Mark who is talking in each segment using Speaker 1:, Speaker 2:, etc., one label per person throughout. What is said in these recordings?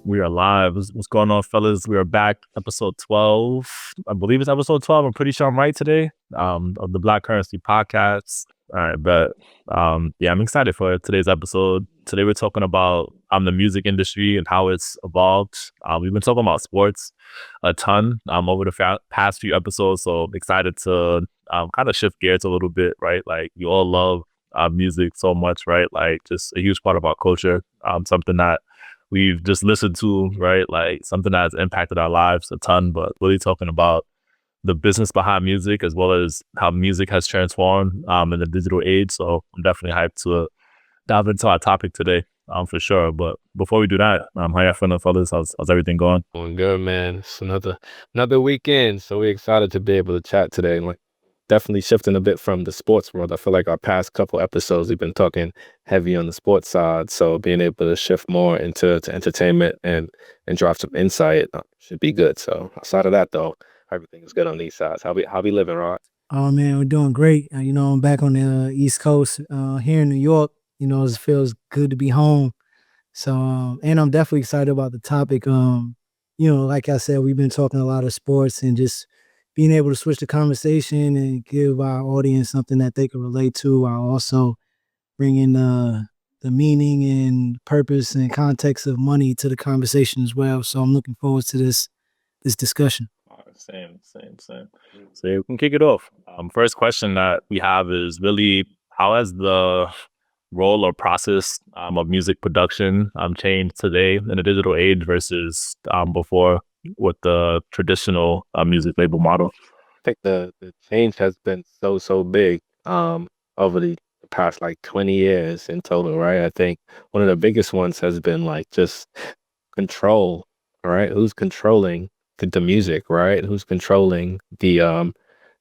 Speaker 1: We are live. What's going on, fellas? We are back, episode 12. I believe it's episode 12. I'm pretty sure I'm right today. Of the Black Currency podcast. All right, but yeah, I'm excited for today's episode. Today we're talking about the music industry and how it's evolved. We've been talking about sports a ton over the past few episodes, so excited to kind of shift gears a little bit, right? Like, we all love music so much, right? Like, just a huge part of our culture, something that we've just listened to, right? Like, something that's impacted our lives a ton, but really talking about the business behind music as well as how music has transformed in the digital age. So I'm definitely hyped to dive into our topic today, for sure. But before we do that, how y'all feeling, fellas? How's everything going?
Speaker 2: Doing good, man. It's another weekend, so we're excited to be able to chat today. Like, definitely shifting a bit from the sports world. I feel like our past couple episodes we've been talking heavy on the sports side, so being able to shift more into entertainment and drive some insight should be good. So outside of that, though, everything is good on these sides. How we living, Rod?
Speaker 3: Oh man, we're doing great. I'm back on the East Coast here in New York. It feels good to be home. So, and I'm definitely excited about the topic. Like I said, we've been talking a lot of sports and just being able to switch the conversation and give our audience something that they can relate to, while also bringing the meaning and purpose and context of money to the conversation as well. So I'm looking forward to this discussion.
Speaker 1: Same. So we can kick it off. First question that we have is really, how has the role or process of music production changed today in the digital age versus before with the traditional music label model?
Speaker 2: I think the change has been so big over the past like 20 years in total, right? I think one of the biggest ones has been like just control, right? Who's controlling the music, right? Who's controlling the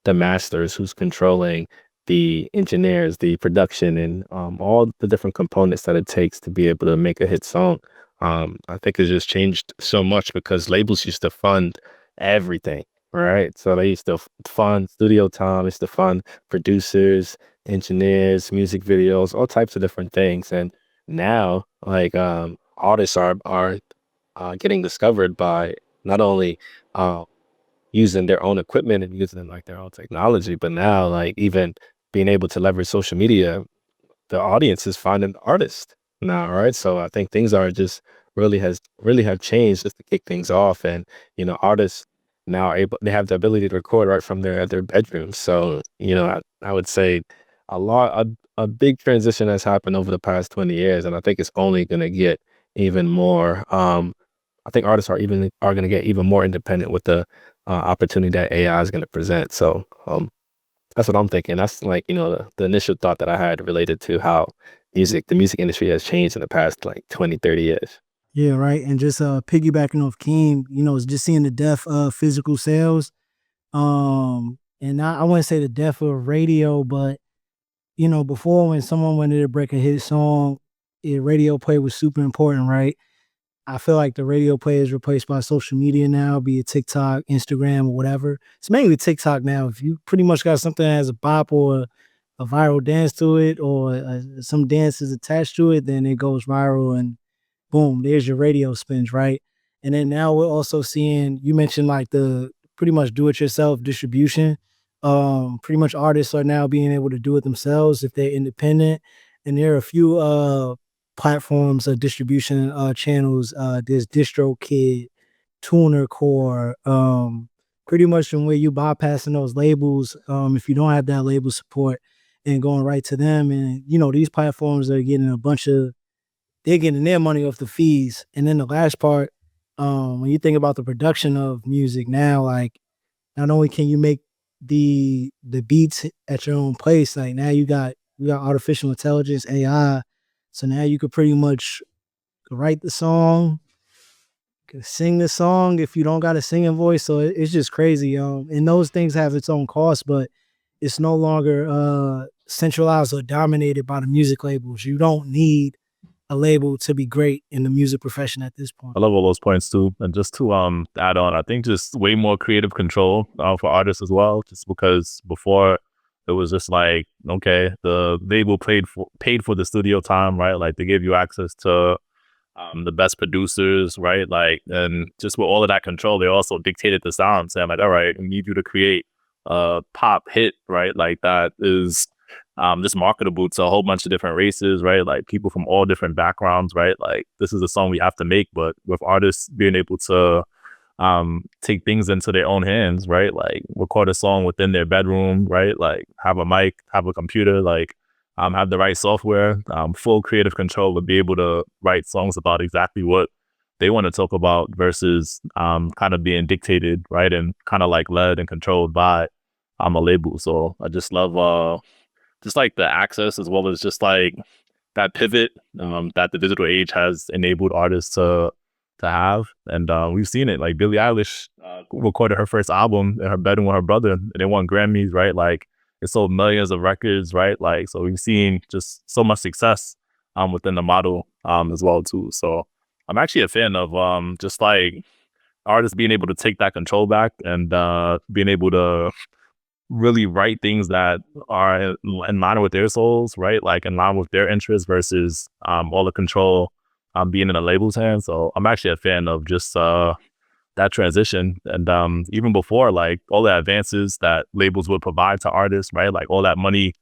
Speaker 2: masters? Who's controlling the engineers, the production, and all the different components that it takes to be able to make a hit song? I think it's just changed so much because labels used to fund everything, right? So they used to fund studio time, used to fund producers, engineers, music videos, all types of different things. And now, like, artists are getting discovered by not only using their own equipment and using like their own technology, but now like even being able to leverage social media, the audience is finding the artist now, right? So I think things are just really have changed just to kick things off. And artists now they have the ability to record right from their bedrooms. So I would say a big transition has happened over the past 20 years, and I think it's only going to get even more. I think artists are going to get even more independent with the opportunity that AI is going to present. So that's what I'm thinking. That's like the initial thought that I had related to how the music industry has changed in the past like 20, 30 years.
Speaker 3: Yeah, right. And just piggybacking off Keem, it's just seeing the death of physical sales. And I wouldn't say the death of radio, but before, when someone wanted to break a hit song, radio play was super important, right? I feel like the radio play is replaced by social media now, be it TikTok, Instagram, or whatever. It's mainly TikTok now. If you pretty much got something that has a bop or a viral dance to it, or some dances attached to it, then it goes viral and boom, there's your radio spins, right? And then now we're also seeing, you mentioned like the pretty much do-it-yourself distribution. Pretty much artists are now being able to do it themselves if they're independent. And there are a few platforms of distribution channels. There's DistroKid, TunerCore, pretty much from where you bypassing those labels, if you don't have that label support, and going right to them. And these platforms are getting they're getting their money off the fees. And then the last part, when you think about the production of music now, like, not only can you make the beats at your own place, like now you got artificial intelligence, AI. So now you could pretty much write the song, sing the song if you don't got a singing voice. So it's just crazy. And those things have its own cost, but it's no longer centralized or dominated by the music labels. You don't need a label to be great in the music profession at this point.
Speaker 1: I love all those points too. And just to add on, I think just way more creative control for artists as well, just because before it was just like, okay, the label paid for the studio time, right? Like, they gave you access to the best producers, right? Like, and just with all of that control, they also dictated the sound, saying like, all right, I need you to create a pop hit, right? Like that is just marketable to a whole bunch of different races, right? Like people from all different backgrounds, right? Like this is a song we have to make, but with artists being able to take things into their own hands, right? Like record a song within their bedroom, right? Like have a mic, have a computer, like have the right software, full creative control to be able to write songs about exactly what they want to talk about versus kind of being dictated, right? And kind of like led and controlled by a label. So I just love just like the access as well as just like that pivot that the digital age has enabled artists to have. And we've seen it. Like Billie Eilish recorded her first album in her bedroom with her brother, and they won Grammys, right? Like it sold millions of records, right? Like so we've seen just so much success within the model as well too. So I'm actually a fan of just like artists being able to take that control back and being able to really write things that are in line with their souls, right? Like in line with their interests versus all the control being in a label's hands. So I'm actually a fan of just that transition. And even before, like all the advances that labels would provide to artists, right? Like all that money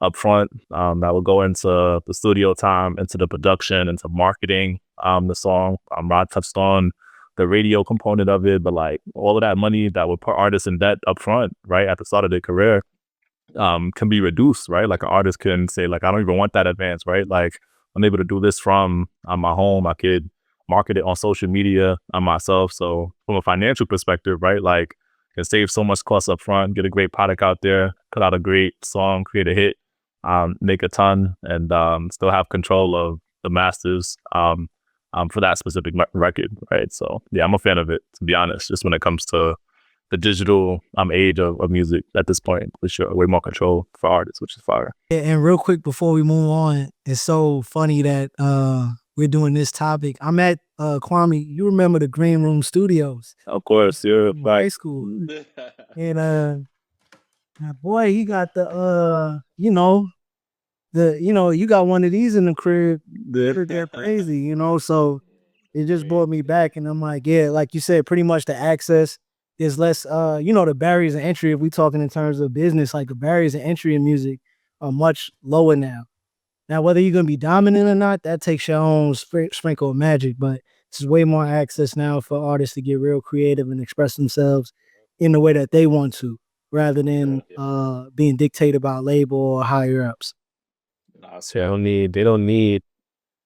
Speaker 1: up front that would go into the studio time, into the production, into marketing the song. Rod touched on the radio component of it, but like all of that money that would put artists in debt up front, right, at the start of their career, can be reduced, right? Like an artist can say, like, I don't even want that advance, right? Like I'm able to do this from my home. I could market it on social media on myself. So from a financial perspective, right, like can save so much cost up front, get a great product out there, put out a great song, create a hit, make a ton, and still have control of the masters for that specific record, right? So yeah, I'm a fan of it, to be honest, just when it comes to the digital age of music at this point, for sure. Way more control for artists, which is fire.
Speaker 3: Yeah, and real quick before we move on, it's so funny that we're doing this topic. I'm at Kwame, you remember the Green Room Studios?
Speaker 1: Of course, you're
Speaker 3: In
Speaker 1: right.
Speaker 3: high school. And my boy, he got the you got one of these in the crib. They're crazy, so it just brought me back, and I'm like, yeah, like you said, pretty much the access. There's less, the barriers of entry. If we talking in terms of business, like the barriers of entry in music are much lower now. Now, whether you're gonna be dominant or not, that takes your own sprinkle of magic. But there's way more access now for artists to get real creative and express themselves in the way that they want to, rather than being dictated by a label or higher ups.
Speaker 2: So they don't need,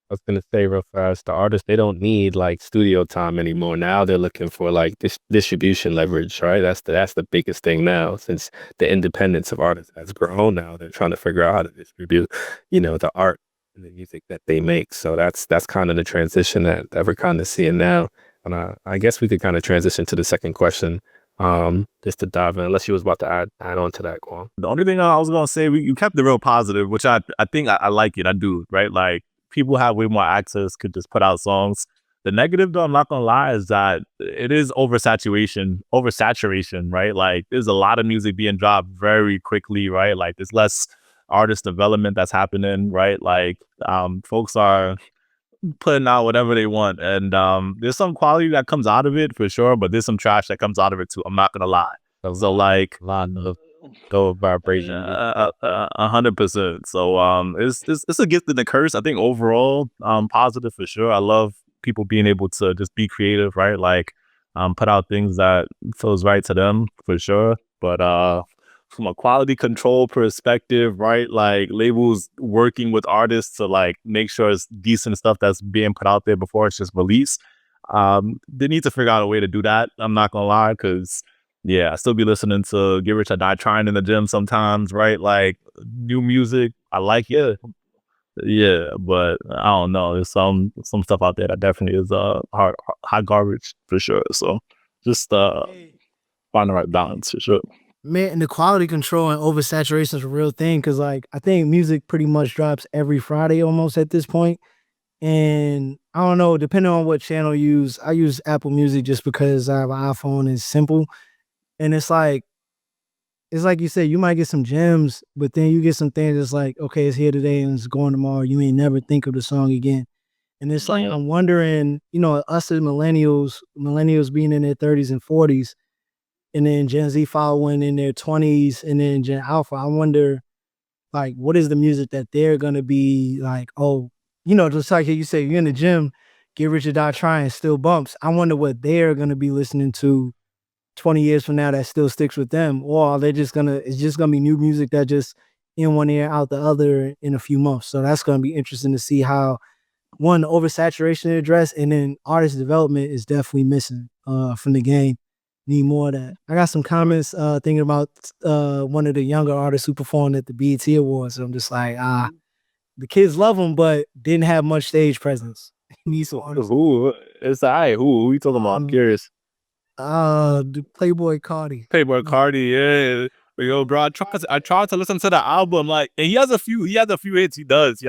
Speaker 2: I was gonna say real fast, the artists, they don't need like studio time anymore. Now they're looking for like this distribution leverage, right? That's the biggest thing now, since the independence of artists has grown. Now they're trying to figure out how to distribute, the art and the music that they make. So that's kind of the transition that we're kind of seeing now. And I guess we could kind of transition to the second question, just to dive in, unless you was about to add on to that, Kwame.
Speaker 1: The only thing I was gonna say, you kept it real positive, which I think I like it. I do, right? Like people have way more access, could just put out songs. The negative, though, I'm not gonna lie, is that it is oversaturation, right? Like there's a lot of music being dropped very quickly, right? Like there's less artist development that's happening, right? Like folks are putting out whatever they want, and there's some quality that comes out of it for sure, but there's some trash that comes out of it too. I'm not gonna lie. So like
Speaker 2: A lot of low vibration.
Speaker 1: 100%. So it's a gift and a curse. I think overall positive for sure. I love people being able to just be creative, right? Like put out things that feels right to them for sure. But from a quality control perspective, right? Like labels working with artists to like make sure it's decent stuff that's being put out there before it's just released. They need to figure out a way to do that. I'm not gonna lie, because yeah, I still be listening to Get Rich or Die Trying in the gym sometimes, right? Like new music, I like it. Yeah, but I don't know. There's some stuff out there that definitely is hot garbage for sure. So just find the right balance for sure.
Speaker 3: Man, and the quality control and oversaturation is a real thing, because like I think music pretty much drops every Friday almost at this point. And I don't know, depending on what channel you use, I use Apple Music just because I have an iPhone and it's simple. And it's like you said, you might get some gems, but then you get some things that's like, okay, it's here today and it's going tomorrow. You may never think of the song again. And it's like, I'm wondering, us as millennials being in their 30s and 40s, and then Gen Z following in their 20s, and then Gen Alpha, I wonder, like, what is the music that they're going to be like, oh, just like you say, you're in the gym, Get Rich or Die Trying still bumps. I wonder what they're going to be listening to 20 years from now that still sticks with them, or are they it's just gonna be new music that just in one ear out the other in a few months. So that's gonna be interesting to see how one oversaturation address, and then artist development is definitely missing from the game. Need more of that. I got some comments thinking about one of the younger artists who performed at the BET Awards. I'm just like, the kids love him, but didn't have much stage presence. Need some artists.
Speaker 2: Who? It's who you talking about? I'm curious.
Speaker 3: The Playboy Cardi.
Speaker 1: Playboy Cardi, yeah. But yo, bro, I tried to listen to the album, like, and he has a few hits he does.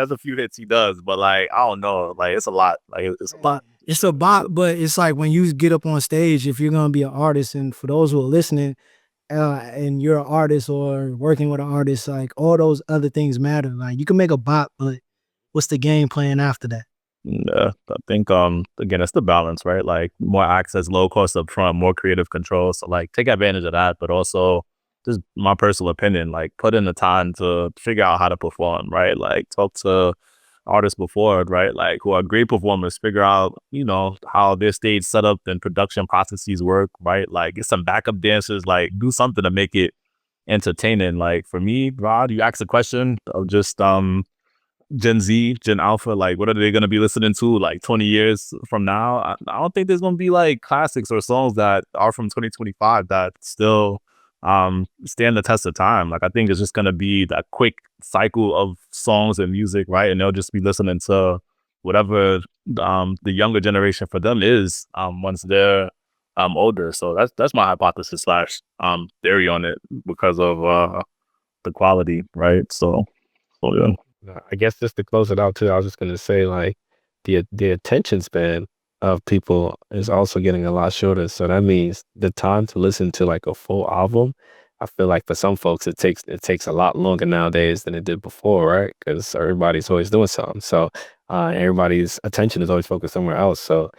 Speaker 1: But like, I don't know, like, it's a lot. Like, it's a lot.
Speaker 3: It's a bop, but it's like when you get up on stage, if you're gonna be an artist, and for those who are listening, and you're an artist or working with an artist, like, all those other things matter. Like, you can make a bop, but what's the game plan after that?
Speaker 1: Yeah, I think again, it's the balance, right? Like, more access, low cost up front, more creative control. So like, take advantage of that, but also, just my personal opinion, like, put in the time to figure out how to perform, right? Like, talk to artists before, right? Like, who are great performers, figure out, how their stage setup and production processes work, right? Like, get some backup dancers, like, do something to make it entertaining. Like, for me, Rod, you asked a question of just Gen Z, Gen Alpha, like, what are they going to be listening to like 20 years from now? I don't think there's going to be like classics or songs that are from 2025 that still stand the test of time. Like, I think it's just going to be that quick cycle of songs and music, right? And they'll just be listening to whatever the younger generation for them is once they're older. So that's my hypothesis slash theory on it, because of the quality, right? So yeah.
Speaker 2: I guess just to close it out too, I was just gonna say, like, the attention span of people is also getting a lot shorter. So that means the time to listen to like a full album, I feel like for some folks it takes a lot longer nowadays than it did before, right? Because everybody's always doing something. So everybody's attention is always focused somewhere else. So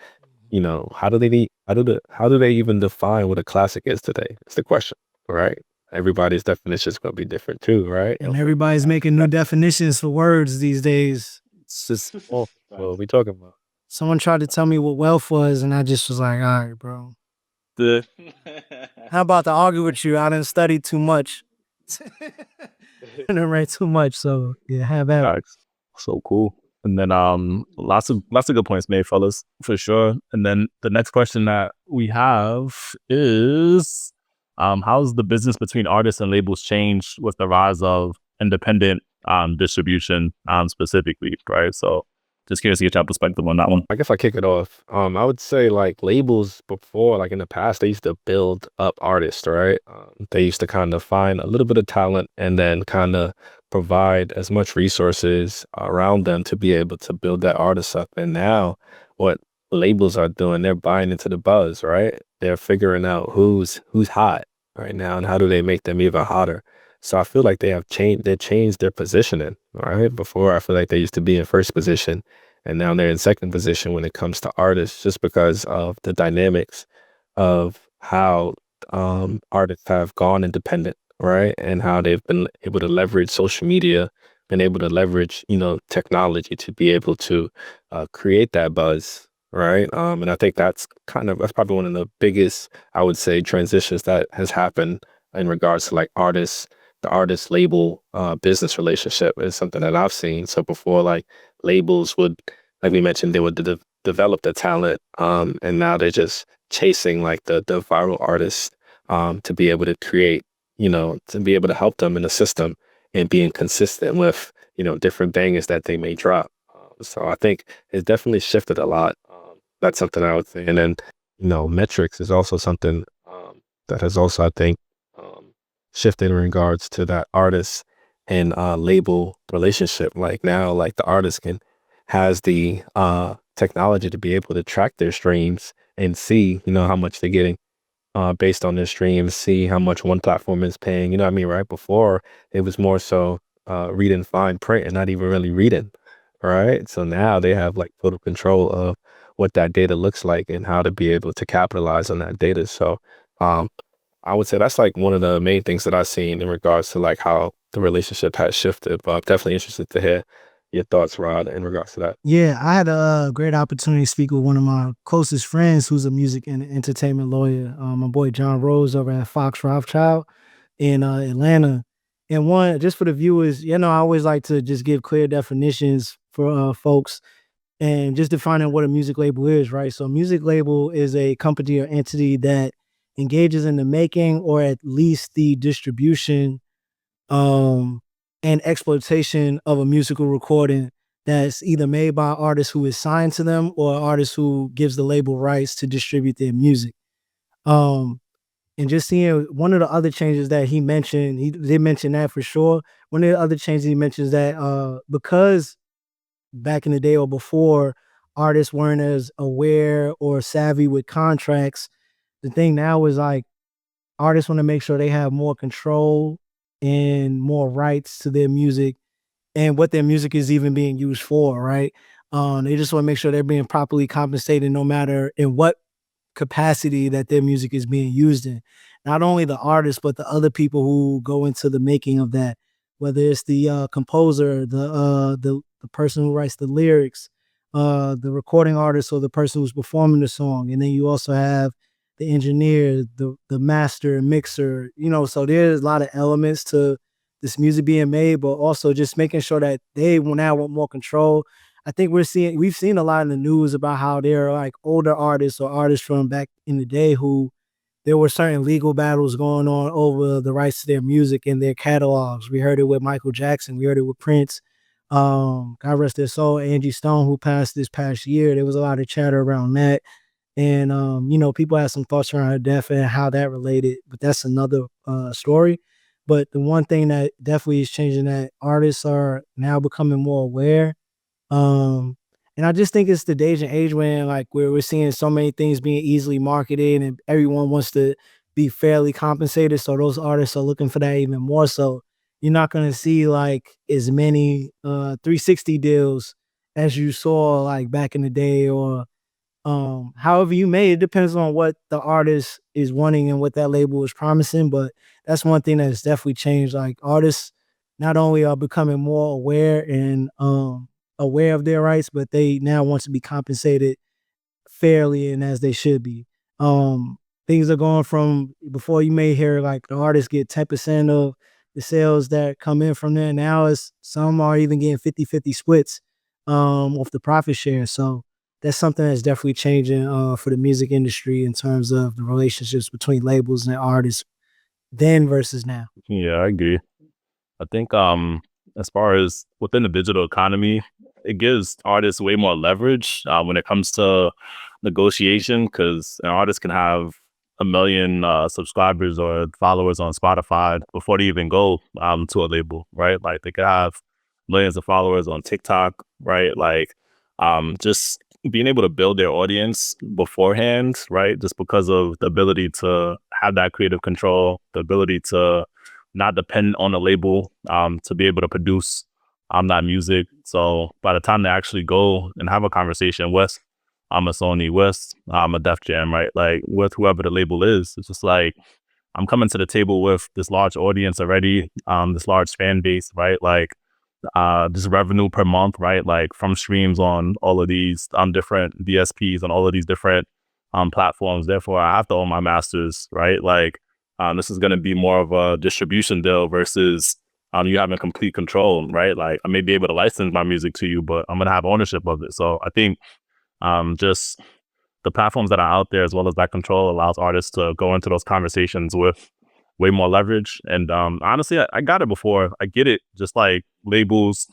Speaker 2: how do they even define what a classic is today? It's the question, right? Everybody's definition is going to be different too, right?
Speaker 3: And everybody's making new definitions for words these days.
Speaker 2: It's just, what are we talking about?
Speaker 3: Someone tried to tell me what wealth was, and I just was like, all right, bro. How about to argue with you? I didn't study too much. I didn't write too much, so yeah, have at it.
Speaker 1: So cool. And then lots of good points made, fellas, for sure. And then the next question that we have is, how's the business between artists and labels changed with the rise of independent distribution specifically, right? So just curious to get your perspective on that one.
Speaker 2: I guess I kick it off. I would say, like, labels before, like in the past, they used to build up artists, right? They used to kind of find a little bit of talent and then kind of provide as much resources around them to be able to build that artist up. And now what labels are doing, they're buying into the buzz, right? They're figuring out who's hot right now and how do they make them even hotter. So I feel like they changed their positioning, right? Before, I feel like they used to be in first position, and now they're in second position when it comes to artists, just because of the dynamics of how artists have gone independent, right? And how they've been able to leverage social media, been able to leverage, technology to be able to create that buzz, right? And I think that's probably one of the biggest, I would say, transitions that has happened in regards to like the artist label business relationship is something that I've seen. So before, like, labels would, like we mentioned, they would develop the talent, and now they're just chasing like the viral artists to be able to create, to be able to help them in the system and being consistent with, different bangers that they may drop. So I think it's definitely shifted a lot. That's something I would say. And then, metrics is also something that has also, I think, shifted in regards to that artist and label relationship. Like now, like, the artist has the technology to be able to track their streams and see, how much they're getting based on their streams, see how much one platform is paying. You know what I mean? Right before, it was more so reading fine print and not even really reading. right? So now they have like total control of what that data looks like and how to be able to capitalize on that data. So um, I would say that's like one of the main things that I've seen in regards to like how the relationship has shifted. But I'm definitely interested to hear your thoughts, Rod, in regards to that.
Speaker 3: Yeah, I had a great opportunity to speak with one of my closest friends who's a music and entertainment lawyer, my boy John Rose over at Fox Rothschild in Atlanta. And one, just for the viewers, I always like to just give clear definitions for folks and just defining what a music label is, right? So, a music label is a company or entity that engages in the making or at least the distribution um, and exploitation of a musical recording that's either made by an artist who is signed to them or an artist who gives the label rights to distribute their music. Um, and just seeing one of the other changes that he mentioned, he did mention that for sure. One of the other changes he mentions that because back in the day or before, artists weren't as aware or savvy with contracts, the thing now is like artists want to make sure they have more control and more rights to their music and what their music is even being used for, right? They just want to make sure they're being properly compensated no matter in what capacity that their music is being used in. Not only the artists, but the other people who go into the making of that, whether it's the composer, the person who writes the lyrics, the recording artist, or the person who's performing the song, and then you also have the engineer, the master, mixer. So there's a lot of elements to this music being made, but also just making sure that they will now want more control. I think we've seen a lot in the news about how there are like older artists or artists from back in the day who there were certain legal battles going on over the rights to their music and their catalogs. We heard it with Michael Jackson. We heard it with Prince. God rest their soul, Angie Stone, who passed this past year. There was a lot of chatter around that. And, people had some thoughts around her death and how that related, but that's another story. But the one thing that definitely is changing that artists are now becoming more aware. Um, and I just think it's the age and age when like where we're seeing so many things being easily marketed and everyone wants to be fairly compensated. So those artists are looking for that even more. So you're not gonna see like as many 360 deals as you saw like back in the day or however you may. It depends on what the artist is wanting and what that label is promising, but that's one thing that's definitely changed. Like artists not only are becoming more aware and aware of their rights, but they now want to be compensated fairly and as they should be. Um, Things are going from before you may hear like the artists get 10% of the sales that come in from there. Now it's some are even getting 50-50 splits off the profit share. So that's something that's definitely changing for the music industry in terms of the relationships between labels and artists then versus now.
Speaker 1: Yeah, I agree. I think as far as within the digital economy, it gives artists way more leverage when it comes to negotiation because an artist can have a million subscribers or followers on Spotify before they even go to a label, right? Like they could have millions of followers on TikTok, right? Like just being able to build their audience beforehand, right? Just because of the ability to have that creative control, the ability to not depend on a label to be able to produce that music. So by the time they actually go and have a conversation with a Sony, with a Def Jam, right? Like with whoever the label is, it's just like I'm coming to the table with this large audience already, this large fan base, right? Like this revenue per month, right? Like from streams on all of these different DSPs on all of these different platforms. Therefore, I have to own my masters, right? Like this is going to be more of a distribution deal versus you having complete control, right? Like I may be able to license my music to you, but I'm going to have ownership of it. So I think just the platforms that are out there as well as that control allows artists to go into those conversations with way more leverage. And honestly, I got it before. I get it. Just like labels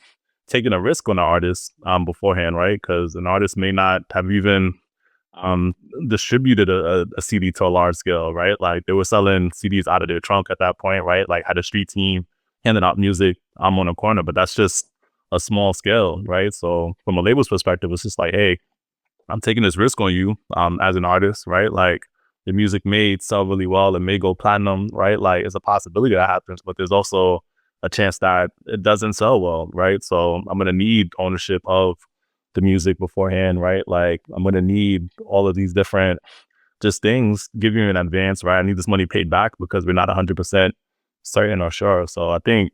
Speaker 1: taking a risk on the artist beforehand, right? Because an artist may not have even um, distributed a CD to a large scale, right? Like they were selling CDs out of their trunk at that point, right? Like had a street team handing out music on a corner, but that's just a small scale, right? So from a label's perspective, it's just like, hey, I'm taking this risk on you as an artist, right? Like the music may sell really well and may go platinum, right? Like it's a possibility that happens, but there's also a chance that it doesn't sell well, right? So I'm gonna need ownership of the music beforehand, right? Like I'm gonna need all of these different just things, give you in advance, right? I need this money paid back because we're not 100% certain or sure. So I think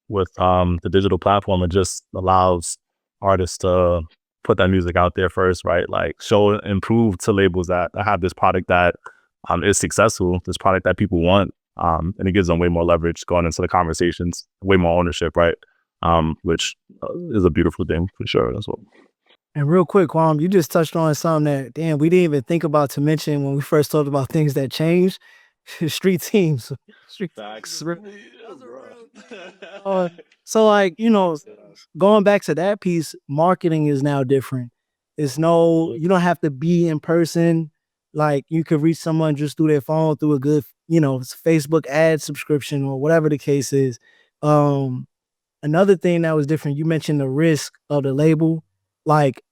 Speaker 1: with the digital platform, it just allows artists to put that music out there first, right? Like show and prove to labels that I have this product that is successful, this product that people want, and it gives them way more leverage going into the conversations, way more ownership, right? Which is a beautiful thing for sure as well.
Speaker 3: And real quick, Kwam, you just touched on something that, damn, we didn't even think about to mention when we first talked about things that change. Street teams. Street
Speaker 2: Facts.
Speaker 3: uh, so like, going back to that piece, marketing is now different. It's no, you don't have to be in person. Like you could reach someone just through their phone, through a good, Facebook ad subscription or whatever the case is. Um, Another thing that was different, you mentioned the risk of the label. Like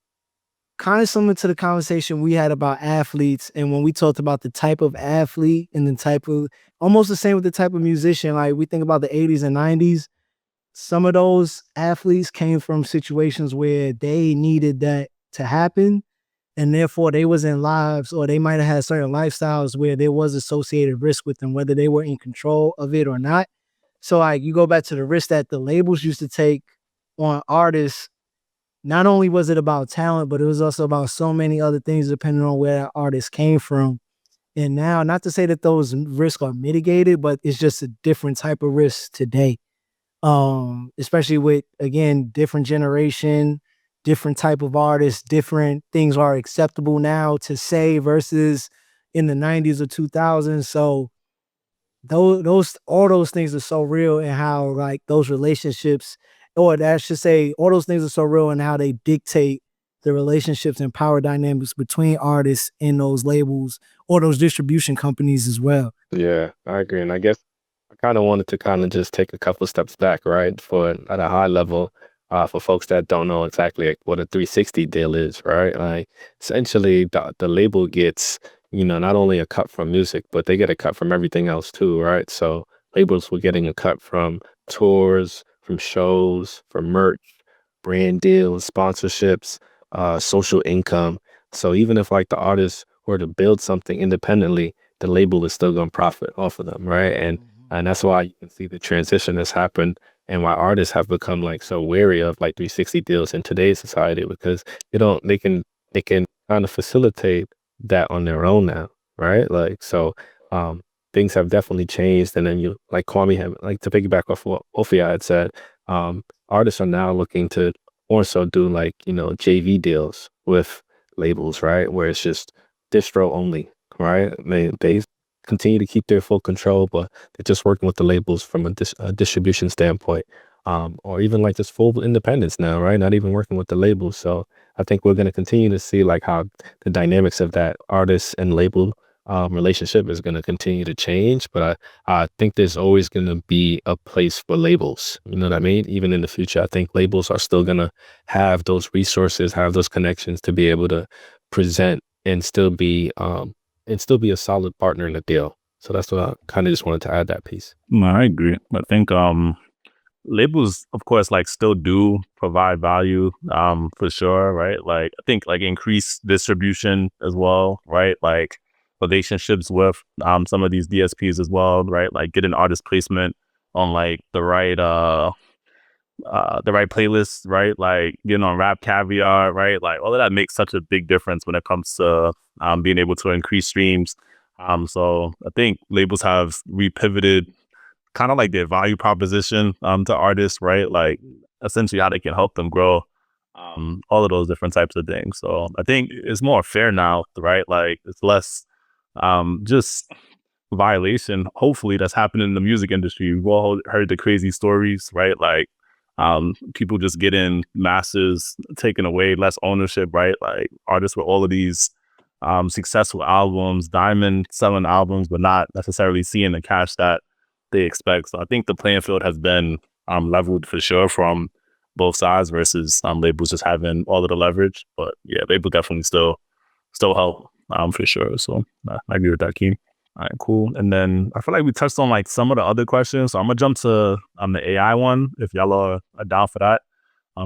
Speaker 3: kind of similar to the conversation we had about athletes and when we talked about the type of athlete and the type of, almost the same with the type of musician. Like we think about the 80s and 90s, some of those athletes came from situations where they needed that to happen, and therefore they was in lives, or they might have had certain lifestyles where there was associated risk with them, whether they were in control of it or not. So like you go back to the risk that the labels used to take on artists. Not only was it about talent, but it was also about so many other things depending on where that artist came from. And now, not to say that those risks are mitigated, but it's just a different type of risk today. Especially with, again, different generation, different type of artists, different things are acceptable now to say versus in the 90s or 2000s. So those all those things are so real, and how like those relationships, or I should say all those things are so real and how they dictate the relationships and power dynamics between artists and those labels or those distribution companies as well.
Speaker 2: Yeah, I agree. And I guess I kind of wanted to kind of just take a couple steps back, right? For at a high level, for folks that don't know exactly like, what a 360 deal is, right? Like essentially the label gets, not only a cut from music, but they get a cut from everything else too, right? So labels were getting a cut from tours, from shows, from merch, brand deals, sponsorships, social income. So even if like the artist were to build something independently, the label is still going to profit off of them, right? And that's why you can see the transition that's happened, and why artists have become like so wary of like 360 deals in today's society, because they can kind of facilitate that on their own now, right? Like so, um, things have definitely changed. And then you like Kwame had, like, to piggyback off what Ophia had said, artists are now looking to also do like JV deals with labels, right? Where it's just distro only, right? They continue to keep their full control, but they're just working with the labels from a distribution standpoint, or even like just full independence now, right? Not even working with the labels. So I think we're going to continue to see like how the dynamics of that artist and label relationship is going to continue to change. But I think there's always going to be a place for labels. You know what I mean? Even in the future, I think labels are still going to have those resources, have those connections to be able to present and still be a solid partner in the deal. So that's what I kind of just wanted to add that piece.
Speaker 1: No, I agree. I think labels, of course, like still do provide value, for sure, right? Like I think like increased distribution as well, right? Like relationships with some of these DSPs as well, right? Like getting artist placement on like the right playlist, right? Like getting on Rap Caviar, right? Like all of that makes such a big difference when it comes to being able to increase streams. So I think labels have repivoted kind of like their value proposition to artists, right? Like essentially how they can help them grow, all of those different types of things. So I think it's more fair now, right? Like it's less just violation, hopefully, that's happening in the music industry. We've all heard the crazy stories, right? Like people just getting masters taken away, less ownership, right? Like artists with all of these successful albums, diamond selling albums, but not necessarily seeing the cash that they expect. So I think the playing field has been leveled for sure from both sides versus labels just having all of the leverage. But yeah, labels definitely still help for sure. So I agree with that, Keem. All right, cool. And then I feel like we touched on like some of the other questions. So I'm gonna jump to the AI one if y'all are down for that.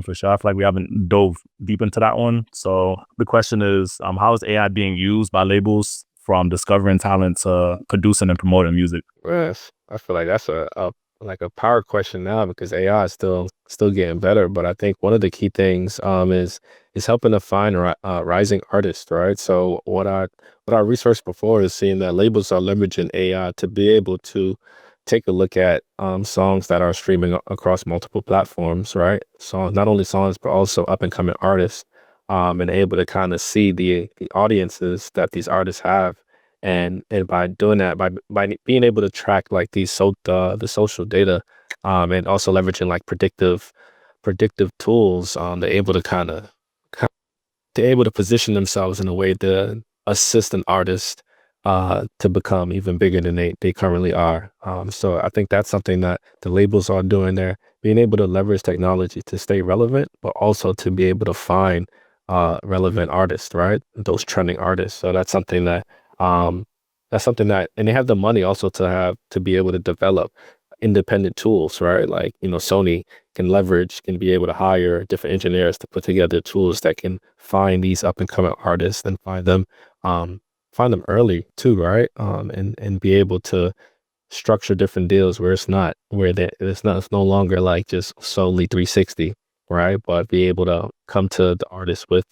Speaker 1: For sure. I feel like we haven't dove deep into that one. So the question is, how is AI being used by labels from discovering talent to producing and promoting music?
Speaker 2: Yes, I feel like that's a like a power question now because AI is still getting better. But I think one of the key things is helping to find rising artists, right? So what I researched before is seeing that labels are leveraging AI to be able to take a look at songs that are streaming across multiple platforms, right? So not only songs but also up and coming artists, and able to kind of see the audiences that these artists have and by doing that, by being able to track like the social data, and also leveraging like predictive tools, they're able to they're able to position themselves in a way to assist an artist to become even bigger than they currently are. So I think that's something that the labels are doing there, being able to leverage technology to stay relevant, but also to be able to find relevant artists, right? Those trending artists. So um, that's something that, and they have the money also to be able to develop independent tools, right? Like, Sony can be able to hire different engineers to put together tools that can find these up and coming artists and um, find them early too, right? And be able to structure different deals where it's no longer like just solely 360, right? But be able to come to the artist with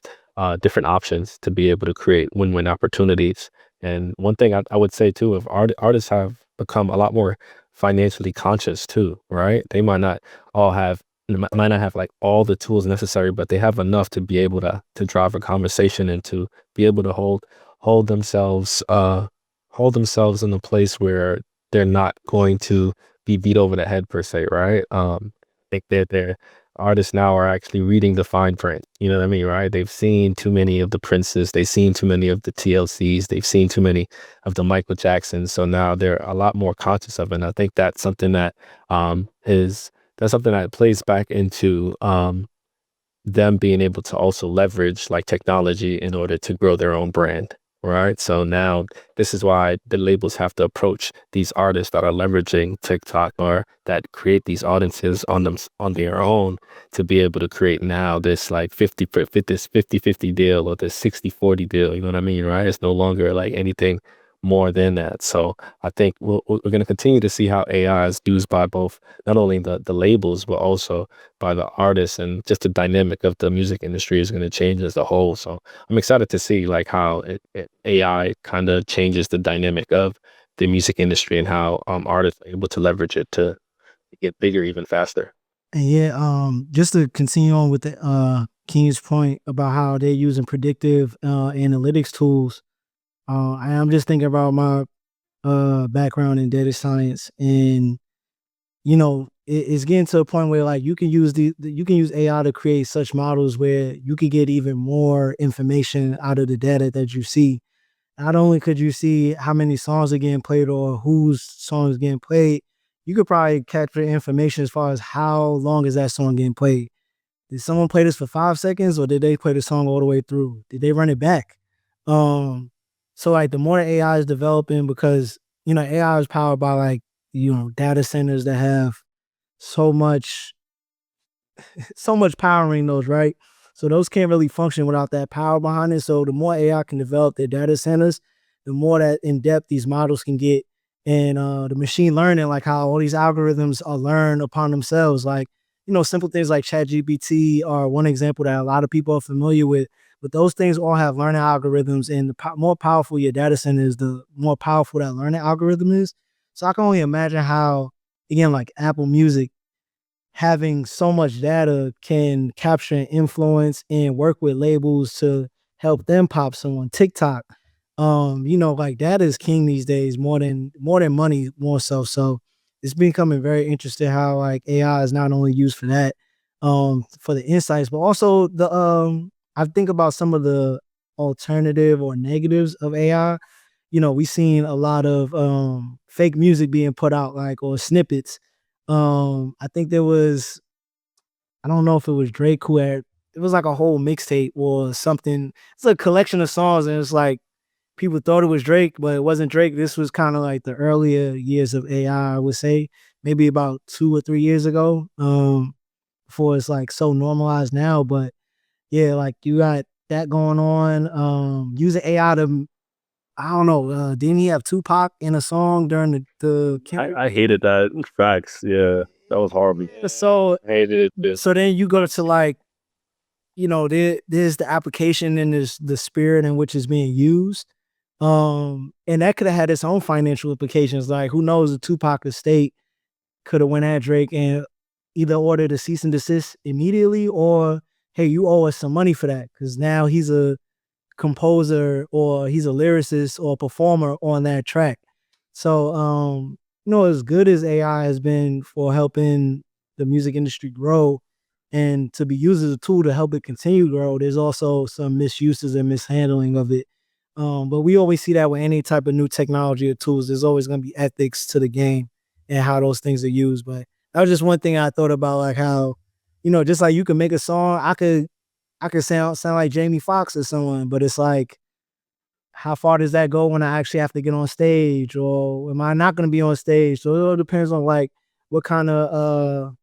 Speaker 2: different options to be able to create win-win opportunities. And one thing I would say too, if artists have become a lot more financially conscious too, right? They might not have like all the tools necessary, but they have enough to be able to drive a conversation and to be able to hold themselves hold themselves in a place where they're not going to be beat over the head per se, right? I think that their artists now are actually reading the fine print. You know what I mean, right? They've seen too many of the Princes, they've seen too many of the TLCs, they've seen too many of the Michael Jacksons. So now they're a lot more conscious of it. And I think that's something that that's something that plays back into them being able to also leverage like technology in order to grow their own brand. Right. So now this is why the labels have to approach these artists that are leveraging TikTok or that create these audiences on their own to be able to create now this like 50-50 deal or this 60-40 deal. You know what I mean? Right. It's no longer like anything more than that. So I think we're going to continue to see how AI is used by both not only the labels, but also by the artists, and just the dynamic of the music industry is going to change as a whole. So I'm excited to see like how AI kind of changes the dynamic of the music industry and how artists are able to leverage it to get bigger even faster.
Speaker 3: And yeah, just to continue on with the King's point about how they're using predictive analytics tools. I'm just thinking about my background in data science, and it's getting to a point where like you can use you can use AI to create such models where you could get even more information out of the data that you see. Not only could you see how many songs are getting played or whose song is getting played, you could probably capture information as far as how long is that song getting played. Did someone play this for 5 seconds, or did they play the song all the way through? Did they run it back? Um, so like the more AI is developing, because AI is powered by like data centers that have so much powering those, right? So those can't really function without that power behind it. So the more AI can develop their data centers, the more that in depth these models can get. And the machine learning, like how all these algorithms are learned upon themselves, like, simple things like ChatGPT are one example that a lot of people are familiar with. But those things all have learning algorithms, and the more powerful your data center is, the more powerful that learning algorithm is. So I can only imagine how, again, like Apple Music, having so much data can capture and influence and work with labels to help them pop someone. TikTok, like data is king these days, more than money, more so. So it's becoming very interesting how like AI is not only used for that, for the insights, but also I think about some of the alternative or negatives of AI. We've seen a lot of fake music being put out, like, or snippets. I think there was, I don't know if it was Drake it was like a whole mixtape or something. It's a collection of songs, and it's like people thought it was Drake, but it wasn't Drake. This was kind of like the earlier years of AI, I would say, maybe about 2 or 3 years ago. Before it's like so normalized now. But yeah, like you got that going on. Using AI to, I don't know, didn't he have Tupac in a song during the Kendrick?
Speaker 2: I hated that. Facts. Yeah, that was horrible.
Speaker 3: So
Speaker 2: I hated it too.
Speaker 3: so then you go to like, there's the application and there's the spirit in which it's being used. And that could have had its own financial implications. Like who knows, the Tupac estate could have went at Drake and either ordered a cease and desist immediately, or hey, you owe us some money for that because now he's a composer or he's a lyricist or a performer on that track. So as good as AI has been for helping the music industry grow and to be used as a tool to help it continue to grow, there's also some misuses and mishandling of it. But we always see that with any type of new technology or tools, there's always going to be ethics to the game and how those things are used. But that was just one thing I thought about, like how, just like you can make a song, I could sound like Jamie Foxx or someone, but it's like, how far does that go when I actually have to get on stage, or am I not going to be on stage? So it all depends on like what kind of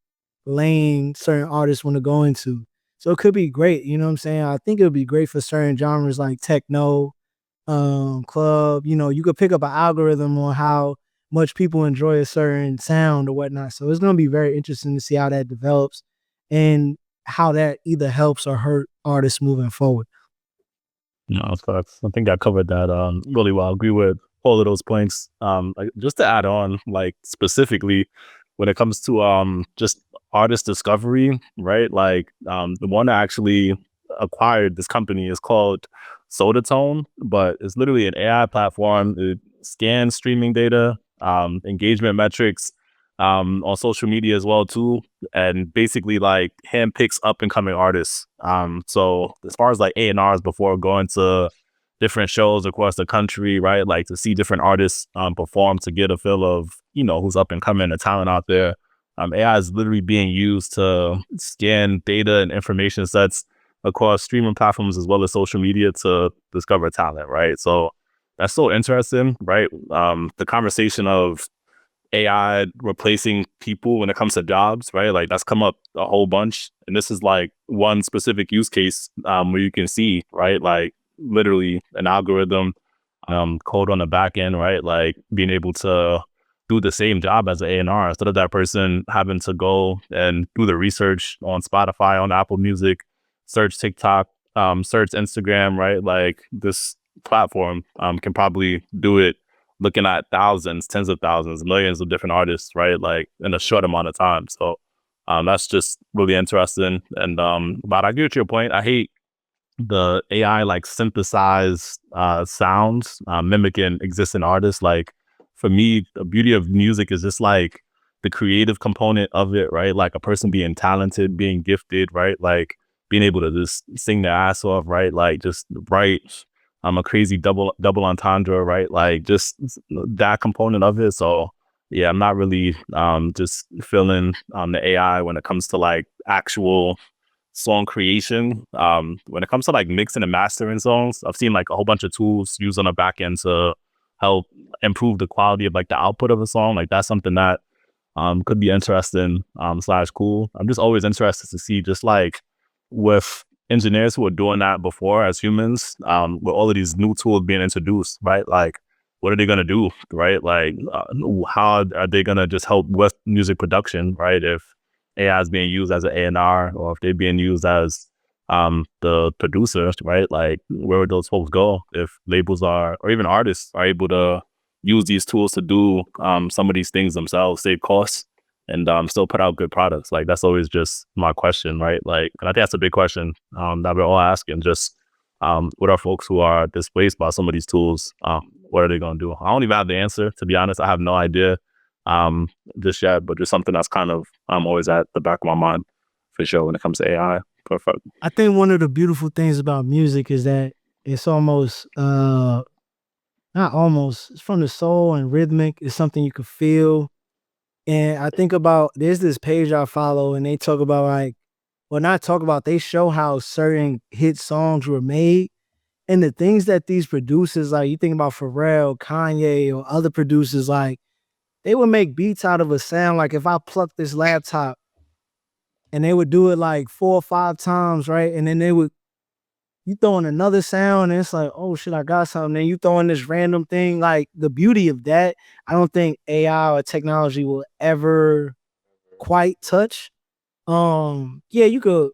Speaker 3: lane certain artists want to go into. So it could be great, you know what I'm saying? I think it would be great for certain genres like techno, club. You could pick up an algorithm on how much people enjoy a certain sound or whatnot. So it's going to be very interesting to see how that develops and how that either helps or hurt artists moving forward.
Speaker 1: No, facts. I think I covered that really well. I agree with all of those points. Like, just to add on, like specifically when it comes to just artist discovery, right? Like the one that actually acquired this company is called Sodatone, but it's literally an AI platform. It scans streaming data, engagement metrics, on social media as well too, and basically like handpicks up and coming artists. So as far as like A&Rs before going to different shows across the country, right? Like to see different artists perform to get a feel of, who's up and coming, the talent out there. AI is literally being used to scan data and information sets across streaming platforms as well as social media to discover talent, right? So that's so interesting, right? The conversation of AI replacing people when it comes to jobs, right? Like that's come up a whole bunch. And this is like one specific use case where you can see, right? Like literally an algorithm, code on the back end, right? Like being able to do the same job as an A&R instead of that person having to go and do the research on Spotify, on Apple Music, search TikTok, search Instagram, right? Like this platform can probably do it looking at thousands, tens of thousands, millions of different artists, right? Like in a short amount of time. So that's just really interesting. And but I agree with your point. I hate the AI like synthesized sounds mimicking existing artists. Like for me, the beauty of music is just like the creative component of it, right? Like a person being talented, being gifted, right? Like being able to just sing their ass off, right? Like just write a crazy double entendre, right? Like just that component of it. So yeah, I'm not really just feeling the AI when it comes to like actual song creation. When it comes to like mixing and mastering songs, I've seen like a whole bunch of tools used on the back end to help improve the quality of like the output of a song. Like that's something that could be interesting / cool. I'm just always interested to see just like with engineers who are doing that before as humans, with all of these new tools being introduced, right? Like what are they gonna do, right? Like how are they gonna just help with music production, right? If AI is being used as an A&R or if they're being used as the producers, right? Like where would those folks go if labels are, or even artists are able to use these tools to do some of these things themselves, save costs, and still put out good products? Like that's always just my question, right? Like, and I think that's a big question that we're all asking. Just what are folks who are displaced by some of these tools? What are they going to do? I don't even have the answer, to be honest. I have no idea just yet, but just something that's kind of always at the back of my mind for sure when it comes to AI. Perfect.
Speaker 3: I think one of the beautiful things about music is that it's almost not almost, it's from the soul and rhythmic. It's something you can feel. And I think about, there's this page I follow and they talk about like, well, not talk about, they show how certain hit songs were made. And the things that these producers, like you think about Pharrell, Kanye, or other producers, like they would make beats out of a sound. Like if I pluck this laptop and they would do it like 4 or 5 times, right? And then you throw in another sound and it's like, oh shit, I got something. Then you throw in this random thing. Like the beauty of that, I don't think AI or technology will ever quite touch. Yeah, you could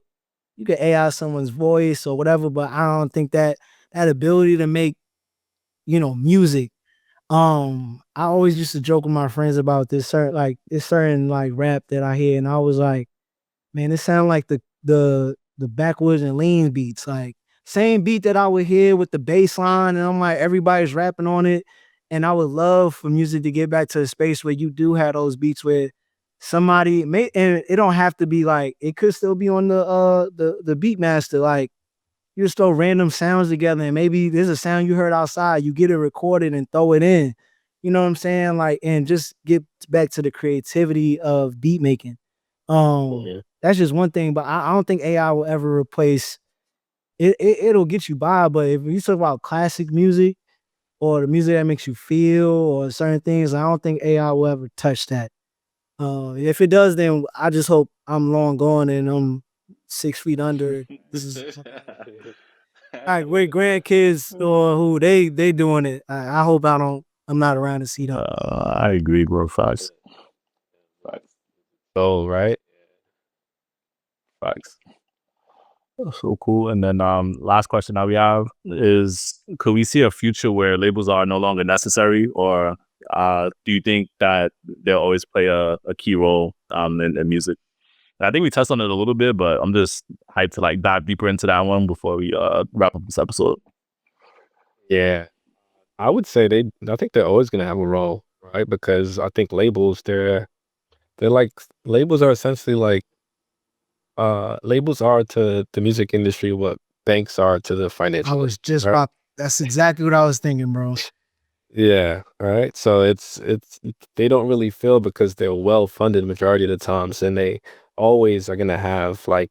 Speaker 3: AI someone's voice or whatever, but I don't think that ability to make, music. I always used to joke with my friends about this certain like rap that I hear, and I was like, man, it sound like the backwoods and lean beats, like same beat that I would hear with the bass line, and I'm like, everybody's rapping on it. And I would love for music to get back to a space where you do have those beats where somebody may, and it don't have to be like, it could still be on the beat master. Like you just throw random sounds together, and maybe there's a sound you heard outside, you get it recorded and throw it in. You know what I'm saying? Like, and just get back to the creativity of beat making.
Speaker 2: Yeah.
Speaker 3: That's just one thing, but I don't think AI will ever replace it. It'll get you by, but if you talk about classic music or the music that makes you feel or certain things, I don't think AI will ever touch that. If it does, then I just hope I'm long gone and I'm 6 feet under. This is like with grandkids or who they doing it. I hope I'm not around to see them.
Speaker 1: I agree, bro. Facts.
Speaker 2: So, right?
Speaker 1: Facts. So cool. And then last question that we have is, could we see a future where labels are no longer necessary, or do you think that they'll always play a key role in music? And I think we touched on it a little bit, but I'm just hyped to like dive deeper into that one before we wrap up this episode.
Speaker 2: Yeah. I would say I think they're always gonna have a role, right? Because I think they're like labels are essentially like labels are to the music industry what banks are to the
Speaker 3: I
Speaker 2: financial
Speaker 3: was just
Speaker 2: right?
Speaker 3: about. That's exactly what I was thinking, bro.
Speaker 2: Yeah, right. So it's they don't really feel because they're well funded majority of the times, and they always are gonna have like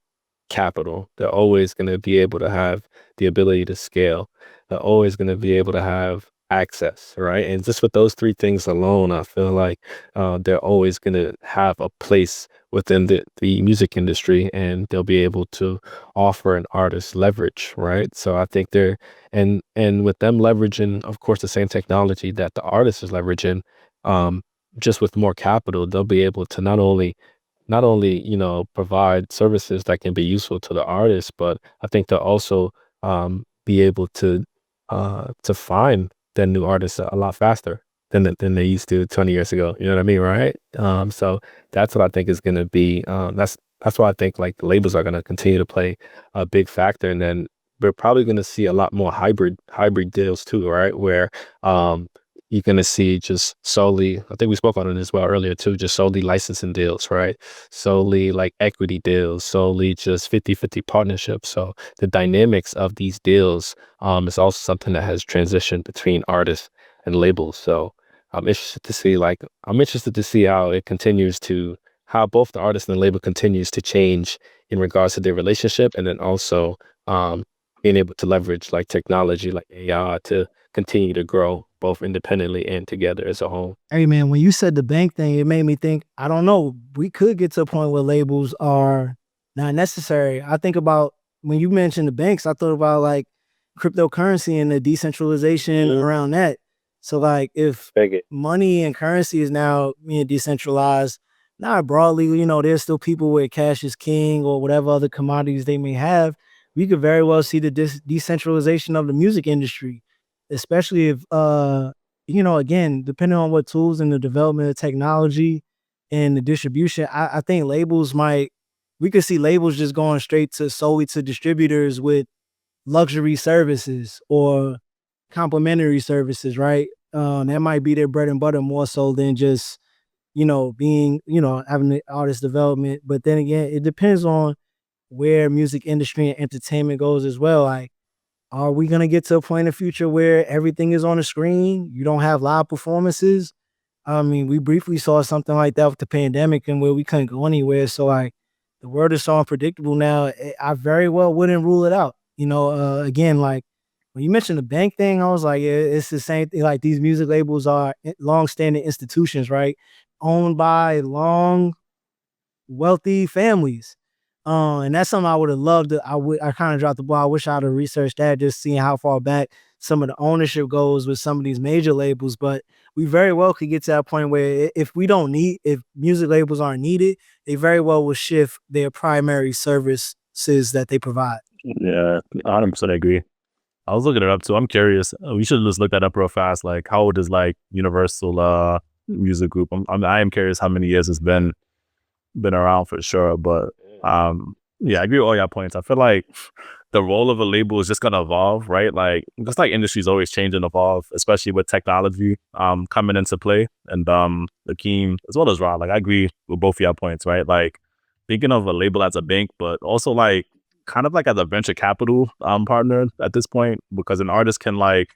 Speaker 2: capital. They're always gonna be able to have the ability to scale. They're always gonna be able to have access, right? And just with those three things alone, I feel like they're always gonna have a place within the music industry, and they'll be able to offer an artist leverage, right? So I think and with them leveraging, of course, the same technology that the artist is leveraging, um, just with more capital, they'll be able to not only provide services that can be useful to the artist, but I think they'll also be able to find their new artists a lot faster than they used to 20 years ago. You know what I mean, right? So that's what I think is going to be. That's why I think like the labels are going to continue to play a big factor, and then we're probably going to see a lot more hybrid deals too, right? Where you're going to see just solely, I think we spoke on it as well earlier too, just solely licensing deals, right? Solely like equity deals, solely just 50-50 partnerships. So the dynamics of these deals is also something that has transitioned between artists and labels. So I'm interested to see how it continues to, how both the artist and the label continues to change in regards to their relationship, and then also being able to leverage like technology like AI to continue to grow both independently and together as a whole.
Speaker 3: Hey man, when you said the bank thing, it made me think, I don't know, we could get to a point where labels are not necessary. I think about when you mentioned the banks, I thought about like cryptocurrency and the decentralization around that. So like if
Speaker 2: Figure.
Speaker 3: money and currency is now being decentralized, not broadly, there's still people where cash is king or whatever other commodities they may have. We could very well see the decentralization of the music industry, especially if again, depending on what tools and the development of technology and the distribution, I think we could see labels just going straight to solely to distributors with luxury services or complimentary services, right? That might be their bread and butter more so than just, being, having the artist development. But then again, it depends on where music industry and entertainment goes as well. Like, are we gonna get to a point in the future where everything is on the screen? You don't have live performances. I mean, we briefly saw something like that with the pandemic and where we couldn't go anywhere. So like the world is so unpredictable now. I very well wouldn't rule it out. Again, like when you mentioned the bank thing, I was like, yeah, it's the same thing. Like these music labels are long-standing institutions, right? Owned by long, wealthy families. And that's something I would have loved to, I kind of dropped the ball. I wish I'd have researched that, just seeing how far back some of the ownership goes with some of these major labels. But we very well could get to that point where if music labels aren't needed, they very well will shift their primary services that they provide.
Speaker 1: Yeah, 100% agree. I was looking it up too. I'm curious. We should just look that up real fast. Like, how old is like Universal Music Group? I am curious how many years it's been around for sure. But yeah, I agree with all your points. I feel like the role of a label is just gonna evolve, right? Like just like industries always change and evolve, especially with technology coming into play. And Akeem as well as Rod, like I agree with both of your points, right? Like thinking of a label as a bank, but also like kind of like as a venture capital partner at this point, because an artist can like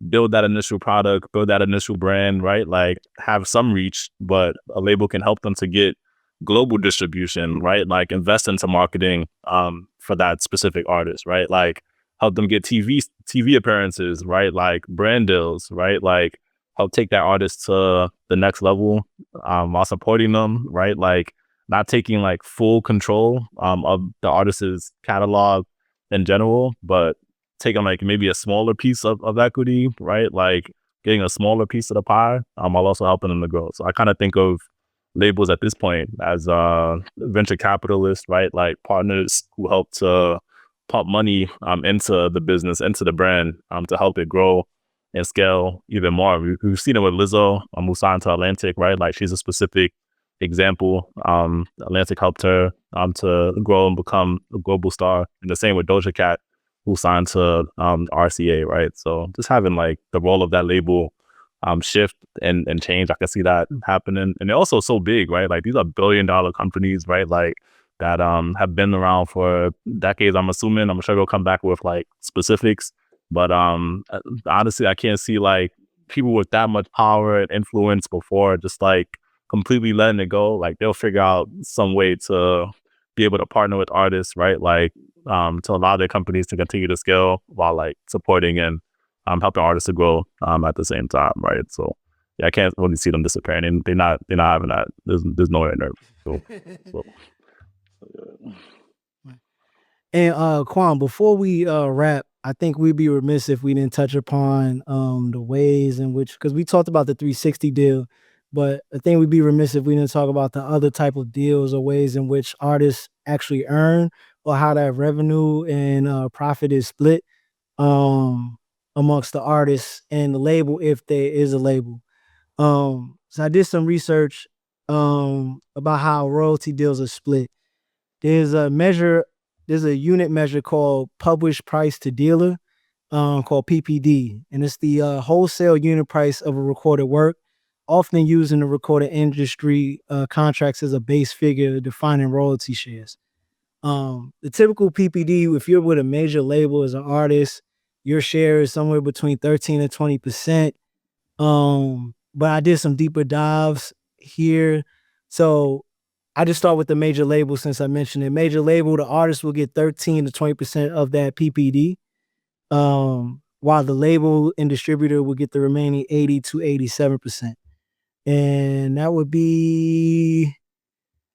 Speaker 1: build that initial product, build that initial brand, right? Like have some reach, but a label can help them to get global distribution, right? Like invest into marketing for that specific artist, right? Like help them get TV appearances, right? Like brand deals, right? Like help take that artist to the next level while supporting them, right? Like not taking like full control of the artist's catalog in general, but taking like maybe a smaller piece of equity, right? Like getting a smaller piece of the pie while also helping them to grow. So I kind of think of labels at this point as venture capitalists, right? Like partners who help to pump money into the business, into the brand to help it grow and scale even more. We've seen it with Lizzo, who signed to Atlantic, right? Like she's a specific example. Atlantic helped her to grow and become a global star. And the same with Doja Cat, who signed to RCA, right? So just having like the role of that label shift and change. I can see that happening. And they're also so big, right? Like these are billion-dollar companies, right? Like that have been around for decades, I'm assuming. I'm sure they'll come back with like specifics. But honestly, I can't see like people with that much power and influence before just like completely letting it go. Like they'll figure out some way to be able to partner with artists, right? Like to allow their companies to continue to scale while like supporting and helping artists to grow at the same time, right? So yeah, I can't really see them disappearing, and they're not having that. There's no way in there. So,
Speaker 3: And Quan, before we wrap, I think we'd be remiss if we didn't touch upon the ways in which, because we talked about the 360 deal, but I think we'd be remiss if we didn't talk about the other type of deals or ways in which artists actually earn, or how that revenue and profit is split um amongst the artists and the label, if there is a label. So I did some research about how royalty deals are split. There's a measure, there's a unit measure called published price to dealer, called PPD, and it's the wholesale unit price of a recorded work, often used in the recorded industry contracts as a base figure defining royalty shares. The typical PPD, if you're with a major label as an artist, your share is somewhere between 13 and 20%. But I did some deeper dives here. So I just start with the major label since I mentioned it. Major label, the artist will get 13 to 20% of that PPD. While the label and distributor will get the remaining 80 to 87%. And that would be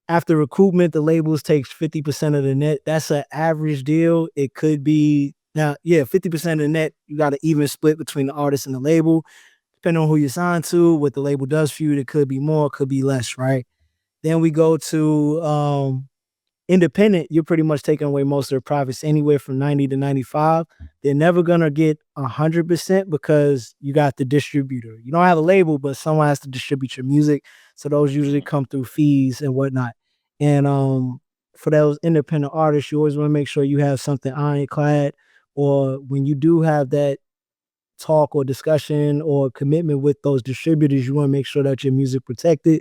Speaker 3: after recoupment, the labels takes 50% of the net. That's an average deal. It could be now, yeah, 50% of the net. You got an even split between the artist and the label. Depending on who you're signed to, what the label does for you, it could be more, it could be less, right? Then we go to independent. You're pretty much taking away most of their profits, anywhere from 90 to 95. They're never gonna get 100% because you got the distributor. You don't have a label, but someone has to distribute your music. So those usually come through fees and whatnot. And for those independent artists, you always want to make sure you have something ironclad, or when you do have that talk or discussion or commitment with those distributors, you want to make sure that your music protected.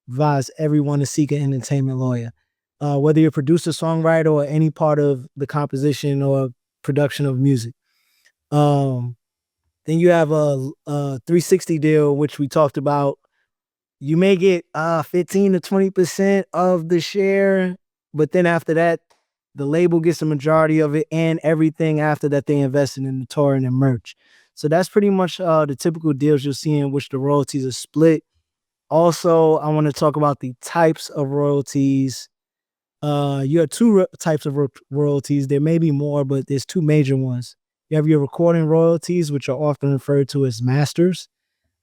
Speaker 3: Advise everyone to seek an entertainment lawyer. Whether you're a producer, songwriter, or any part of the composition or production of music. Then you have a 360 deal, which we talked about. You may get 15 to 20% of the share, but then after that, The label gets the majority of it, and everything after that they invested in the touring and merch. So that's pretty much the typical deals you'll see in which the royalties are split. Also, I want to talk about the types of royalties. You have two types of royalties. There may be more, but there's two major ones. You have your recording royalties, which are often referred to as masters,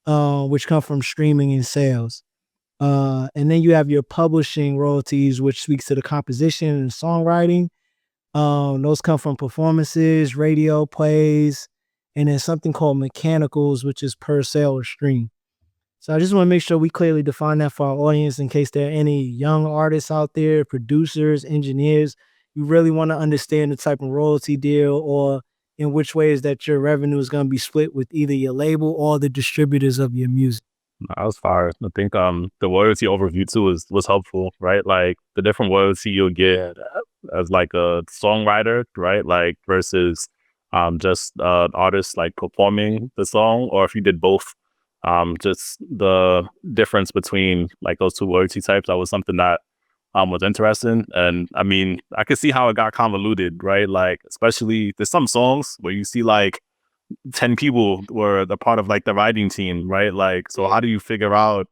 Speaker 3: which come from streaming and sales. And then you have your publishing royalties, which speaks to the composition and songwriting. Those come from performances, radio plays, and then something called mechanicals, which is per sale or stream. So I just want to make sure we clearly define that for our audience in case there are any young artists out there, producers, engineers. You really want to understand the type of royalty deal or in which ways that your revenue is going to be split with either your label or the distributors of your music.
Speaker 1: That was fire. I think the royalty overview too was helpful, right? Like the different royalty you'll get as like a songwriter, right? Like versus just artists like performing the song, or if you did both. Just the difference between like those two royalty types, that was something that was interesting. And I mean, I could see how it got convoluted, right? Like especially there's some songs where you see like 10 people were the part of like the writing team, right? Like, so how do you figure out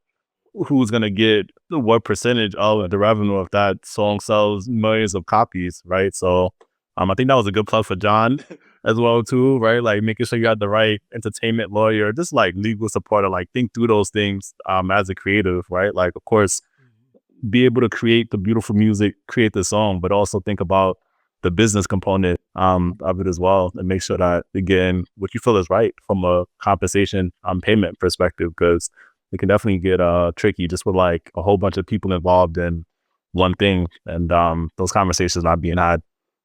Speaker 1: who's going to get what percentage of the revenue if that song sells millions of copies, right? So I think that was a good plug for John as well too, right? Like making sure you got the right entertainment lawyer, just like legal support, to like think through those things as a creative, right? Like, of course, be able to create the beautiful music, create the song, but also think about the business component of it as well, and make sure that, again, what you feel is right from a compensation payment perspective, because it can definitely get tricky just with like a whole bunch of people involved in one thing, and those conversations not being had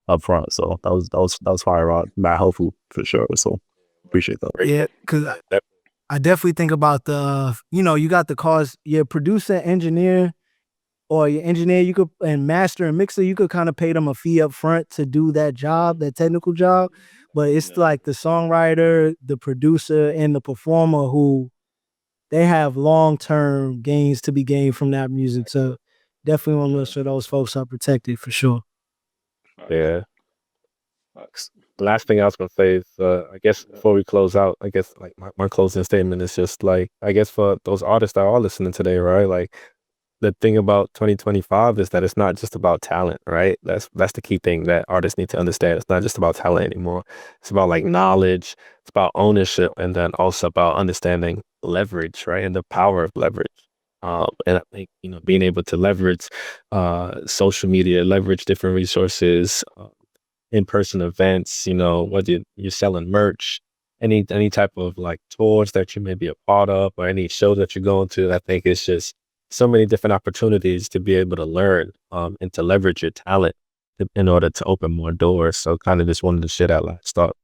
Speaker 1: up front. So that was fire out, not helpful for sure. So appreciate that.
Speaker 3: Yeah, because I definitely think about you got the cost, your producer, engineer, or your engineer, you could, and master and mixer, you could kind of pay them a fee up front to do that job, that technical job. But it's like the songwriter, the producer, and the performer who they have long-term gains to be gained from that music. So definitely want to make sure those folks are protected for sure.
Speaker 2: Yeah. The last thing I was gonna say is, I guess before we close out, I guess like my closing statement is just like, I guess for those artists that are listening today, right? Like the thing about 2025 is that it's not just about talent, right? That's the key thing that artists need to understand. It's not just about talent anymore. It's about like knowledge, it's about ownership, and then also about understanding leverage, right? And the power of leverage. And I think, being able to leverage social media, leverage different resources, in-person events, whether you're selling merch, any type of like tours that you may be a part of, or any shows that you're going to. I think it's just so many different opportunities to be able to learn and to leverage your talent in order to open more doors. So kind of just wanted to share that last thought.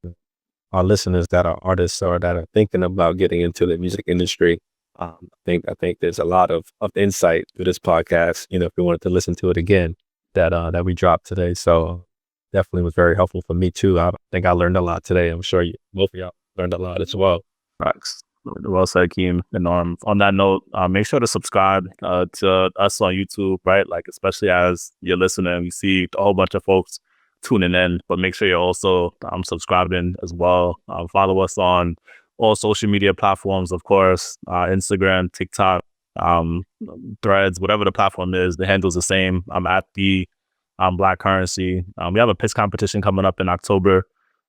Speaker 2: Our listeners that are artists or that are thinking about getting into the music industry, I think there's a lot of insight through this podcast. If you wanted to listen to it again, that we dropped today. So definitely was very helpful for me too. I think I learned a lot today. I'm sure both of y'all learned a lot as well.
Speaker 1: Facts. Well said, Keem. And on that note, make sure to subscribe to us on YouTube, right? Like, especially as you're listening, we see a whole bunch of folks tuning in, but make sure you're also subscribing as well. Follow us on all social media platforms, of course, Instagram, TikTok, Threads, whatever the platform is, the handle's the same. I'm at the Black Currency. We have a pitch competition coming up in October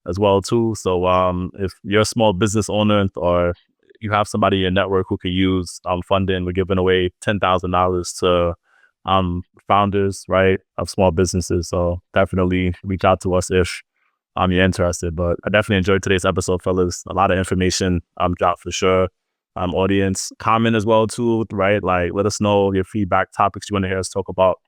Speaker 1: as well too. So if you're a small business owner or you have somebody in your network who could use funding, we're giving away $10,000 to founders, right, of small businesses. So definitely reach out to us if you're interested. But I definitely enjoyed today's episode, fellas. A lot of information dropped for sure. Audience, comment as well too, right? Like, let us know your feedback, topics you want to hear us talk about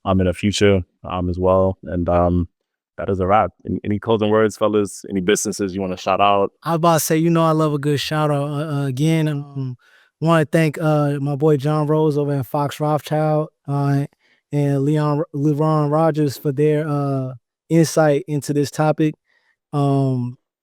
Speaker 1: in the future as well. And that is a wrap. Any closing words, fellas? Any businesses you want to shout out?
Speaker 3: I was about to say, I love a good shout out. Again, want to thank my boy John Rose over at Fox Rothschild and LeRon Rogers for their insight into this topic.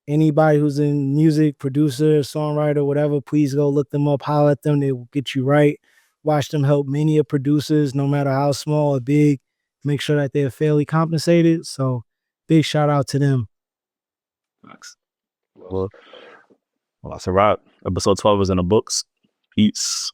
Speaker 3: Anybody who's in music, producer, songwriter, whatever, please go look them up, holler at them. They will get you right. Watch them help many of producers, no matter how small or big. make sure that they're fairly compensated. So big shout out to them.
Speaker 1: Well, that's a wrap. Episode 12 is in the books. Peace.